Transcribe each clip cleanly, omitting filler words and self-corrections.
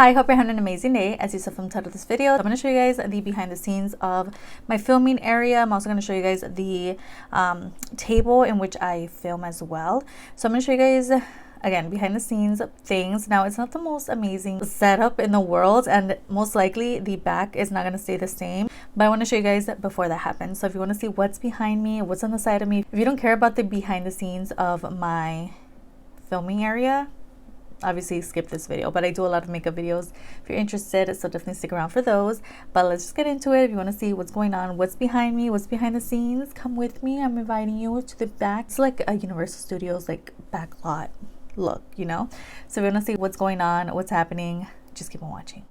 Hi, hope you're having an amazing day. As you saw from the title of this video, I'm going to show you guys the behind the scenes of my filming area. I'm also going to show you guys the table in which I film as well. So I'm going to show you guys again behind the scenes things. Now, it's not the most amazing setup in the world, and most likely the back is not going to stay the same, but I want to show you guys before that happens. So if you want to see what's behind me, what's on the side of me, if you don't care about the behind the scenes of my filming area, obviously skip this video, but I do a lot of makeup videos if you're interested, so definitely stick around for those. But let's just get into it. If you want to see what's going on, what's behind me, what's behind the scenes, come with me. I'm inviting you to the back. It's like a Universal Studios like back lot look, you know. So if you want to see what's going on, what's happening, just keep on watching.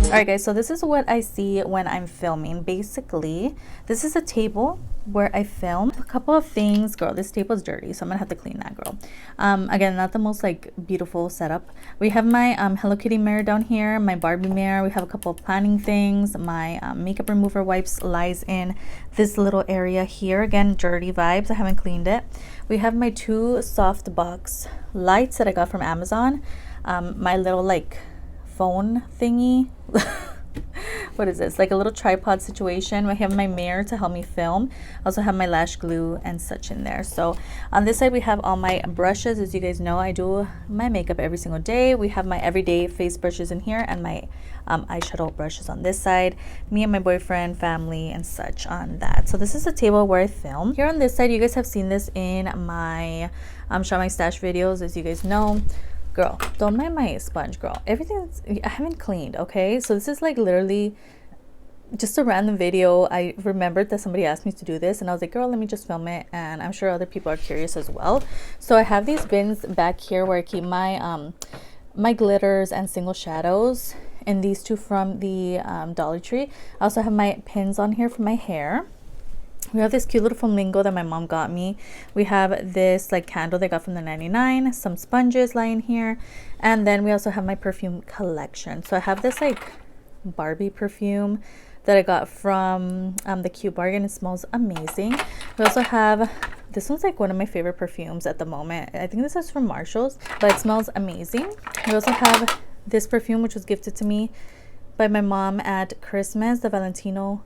Alright guys, so this is what I see when I'm filming. Basically, this is a table where I film. A couple of things, girl, this table is dirty, so I'm gonna have to clean that, girl. Again, not the most like beautiful setup. We have my Hello Kitty mirror down here, my Barbie mirror. We have a couple of planning things. My makeup remover wipes lies in this little area here. Again, dirty vibes, I haven't cleaned it. We have my two soft box lights that I got from Amazon. My little like phone thingy. What is this, like a little tripod situation. I have my mirror to help me film. I also have my lash glue and such in there. So on this side we have all my brushes. As you guys know, I do my makeup every single day. We have my everyday face brushes in here and my eyeshadow brushes on this side. Me and my boyfriend, family and such on that. So this is a table where I film. Here on this side, you guys have seen this in my Shop My Stash videos. As you guys know, girl, don't mind my sponge, girl. Everything's, I haven't cleaned, okay? So this is like literally just a random video. I remembered that somebody asked me to do this and I was like, girl, let me just film it, and I'm sure other people are curious as well. So I have these bins back here where I keep my my glitters and single shadows, and these two from the Dollar Tree. I also have my pins on here for my hair. We have this cute little flamingo that my mom got me. We have this like candle they got from the 99, some sponges lying here, and then we also have my perfume collection. So I have this like Barbie perfume that I got from the Cute Bargain. It smells amazing. We also have, this one's like one of my favorite perfumes at the moment. I think this is from Marshall's, but it smells amazing. We also have this perfume which was gifted to me by my mom at Christmas, the Valentino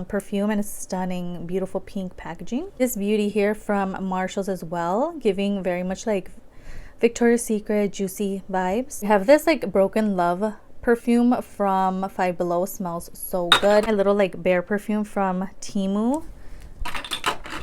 perfume, and it's stunning, beautiful pink packaging. This beauty here from Marshall's as well, giving very much like Victoria's Secret juicy vibes. We have this like Broken Love perfume from Five Below. Smells so good. A little like bear perfume from Temu.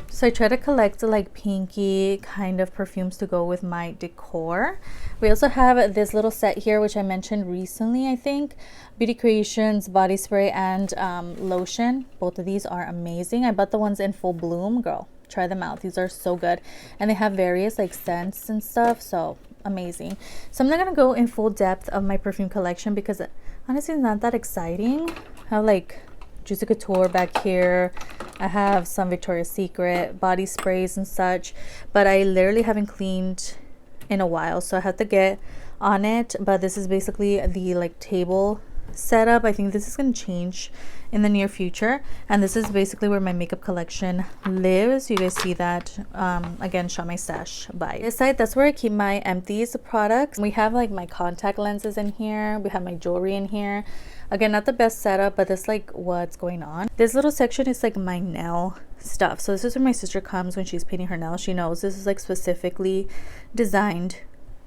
So I try to collect like pinky kind of perfumes to go with my decor. We also have this little set here, which I mentioned recently, I think. Beauty Creations body spray and lotion. Both of these are amazing. I bought the ones in Full Bloom. Girl, try them out. These are so good. And they have various like scents and stuff. So amazing. So I'm not going to go in full depth of my perfume collection because honestly it's not that exciting. I have like Juicy Couture back here. I have some Victoria's Secret body sprays and such, but I literally haven't cleaned in a while, so I have to get on it. But this is basically the like table setup. I think this is going to change in the near future, and this is basically where my makeup collection lives. You guys see that again, Shop My Stash by this side. That's where I keep my Empties products. We have like my contact lenses in here. We have my jewelry in here. Again, not the best setup, but that's like what's going on. This little section is like my nail stuff. So this is where my sister comes when she's painting her nails. She knows this is like specifically designed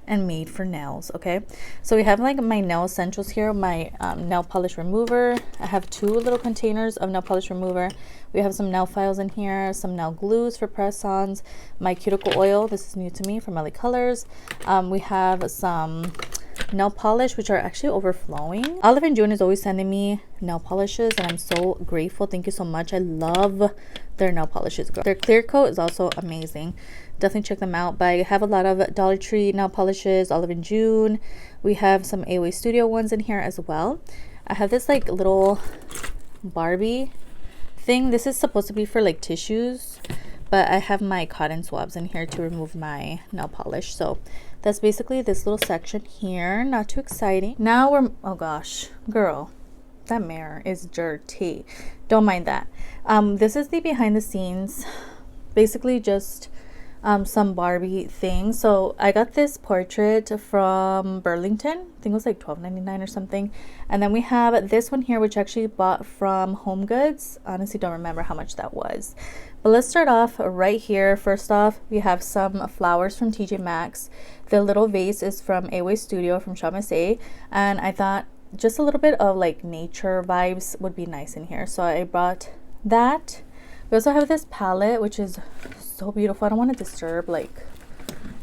and made for nails. Okay, so we have like my nail essentials here. My nail polish remover. I have two little containers of nail polish remover. We have some nail files in here, some nail glues for press-ons, my cuticle oil. This is new to me from LA Colors. We have some nail polish which are actually overflowing. Olive and June is always sending me nail polishes and I'm so grateful. Thank you so much. I love their nail polishes, girl. Their clear coat is also amazing. Definitely check them out. But I have a lot of Dollar Tree nail polishes, Olive and June. We have some AOA Studio ones in here as well. I have this like little Barbie thing. This is supposed to be for like tissues, but I have my cotton swabs in here to remove my nail polish. So that's basically this little section here. Not too exciting. Now we're, oh gosh, girl, that mirror is dirty. Don't mind that. This is the behind the scenes. Basically just some Barbie things. So I got this portrait from Burlington. I think it was like $12.99 or something. And then we have this one here, which I actually bought from Home Goods. Honestly don't remember how much that was. But let's start off right here. First off, we have some flowers from TJ Maxx. The little vase is from Away Studio from Shaw Messay, and I thought just a little bit of like nature vibes would be nice in here, so I brought that. We also have this palette, which is so beautiful. I don't want to disturb like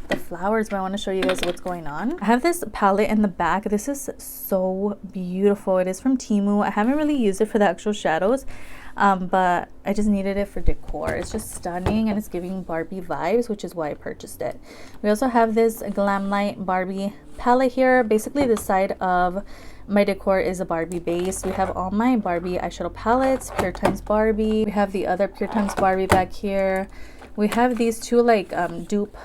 the flowers, but I want to show you guys what's going on. I have this palette in the back. This is so beautiful. It is from Temu. I haven't really used it for the actual shadows, but I just needed it for decor. It's just stunning and it's giving Barbie vibes, which is why I purchased it. We also have this Glam Light Barbie palette here. Basically the side of my decor is a Barbie base. We have all my Barbie eyeshadow palettes, Pure Times Barbie. We have the other Pure Times Barbie back here. We have these two like dupe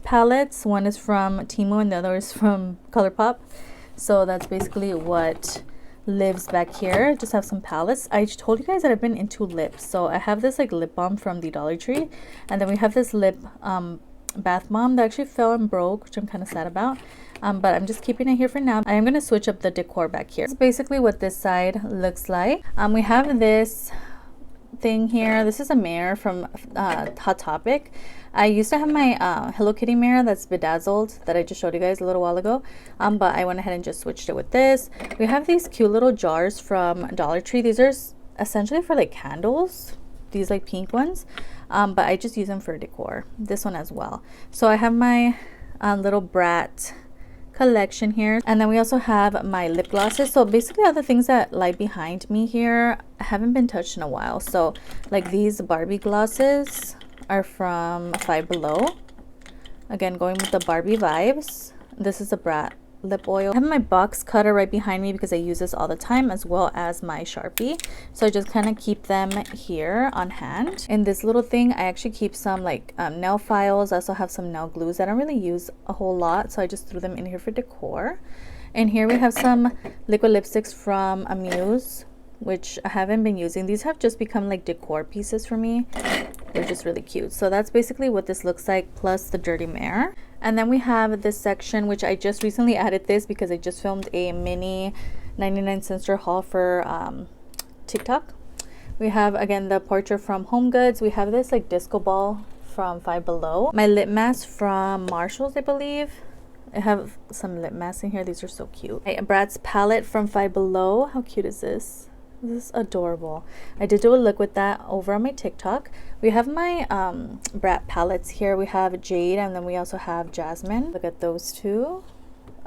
palettes. One is from Temu and the other is from ColourPop. So that's basically what lives back here. Just have some palettes. I told you guys that I've been into lips, so I have this like lip balm from the Dollar Tree, and then we have this lip bath bomb that actually fell and broke, which I'm kind of sad about, but I'm just keeping it here for now. I am going to switch up the decor back here. This is basically what this side looks like. We have this thing here. This is a mirror from Hot Topic. I used to have my Hello Kitty mirror that's bedazzled that I just showed you guys a little while ago, but I went ahead and just switched it with this. We have these cute little jars from Dollar Tree. These are essentially for like candles, these like pink ones, but I just use them for decor. This one as well. So I have my little Brat collection here, and then we also have my lip glosses. So basically all the things that lie behind me here haven't been touched in a while. So like these Barbie glosses are from Five Below. Again, going with the Barbie vibes. This is a Brat lip oil. I have my box cutter right behind me because I use this all the time, as well as my Sharpie. So I just kind of keep them here on hand. In this little thing, I actually keep some like nail files. I also have some nail glues that I don't really use a whole lot, so I just threw them in here for decor. And here we have some liquid lipsticks from Amuse, which I haven't been using. These have just become like decor pieces for me. They're just really cute. So that's basically what this looks like, plus the dirty mirror. And then we have this section, which I just recently added this because I just filmed a mini 99-cent store haul for TikTok. We have again the portrait from Home Goods. We have this like disco ball from Five Below. My lip mask from Marshalls, I believe. I have some lip masks in here. These are so cute. Brad's palette from Five Below. How cute is this? This is adorable. I did do a look with that over on my TikTok. We have my Brat palettes here. We have Jade, and then we also have Jasmine. Look at those two.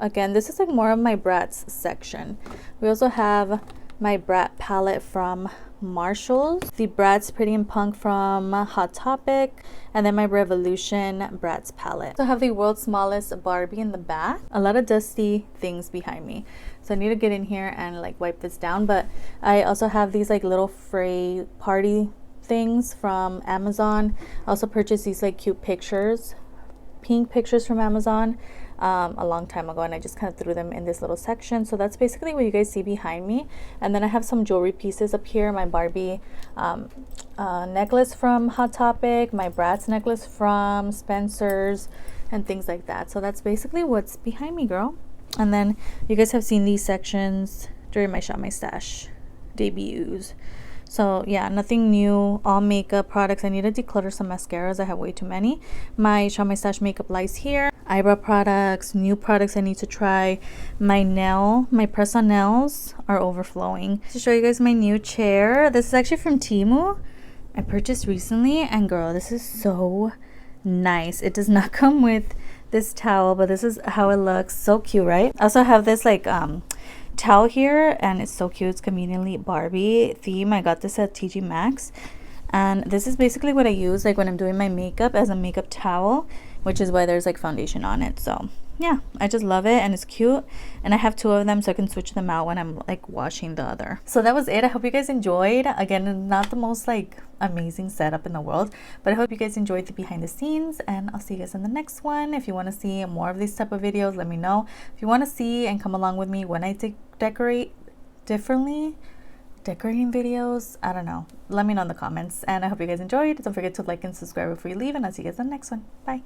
Again, this is like more of my Brat's section. We also have my Brat palette from Marshalls, the Brat's Pretty and Punk from Hot Topic, and then my Revolution Brat's palette. So I have the world's smallest Barbie in the back. A lot of dusty things behind me, so I need to get in here and like wipe this down. But I also have these like little fray party things from Amazon. I also purchased these like cute pictures, pink pictures from Amazon a long time ago, and I just kind of threw them in this little section. So that's basically what you guys see behind me. And then I have some jewelry pieces up here. My Barbie necklace from Hot Topic, my Bratz necklace from Spencer's, and things like that. So that's basically what's behind me, girl. And then you guys have seen these sections during my Shop My Stash debuts. So yeah, nothing new, all makeup products. I need to declutter some mascaras. I have way too many. My Shop My Stash makeup lies here. Eyebrow products, new products I need to try. My press-on nails are overflowing. To show you guys my new chair. This is actually from Temu. I purchased recently, and girl, this is so nice. It does not come with this towel, but this is how it looks. So cute, right? I also have this like towel here, and it's so cute. It's conveniently Barbie theme. I got this at TJ Maxx, and this is basically what I use like when I'm doing my makeup, as a makeup towel, which is why there's like foundation on it. So yeah, I just love it, and it's cute, and I have two of them so I can switch them out when I'm like washing the other. So that was it. I hope you guys enjoyed. Again, not the most like amazing setup in the world, but I hope you guys enjoyed the behind the scenes, and I'll see you guys in the next one. If you want to see more of these type of videos, let me know. If you want to see and come along with me when I decorate differently, decorating videos. I don't know. Let me know in the comments, and I hope you guys enjoyed. Don't forget to like and subscribe before you leave, and I'll see you guys in the next one. Bye.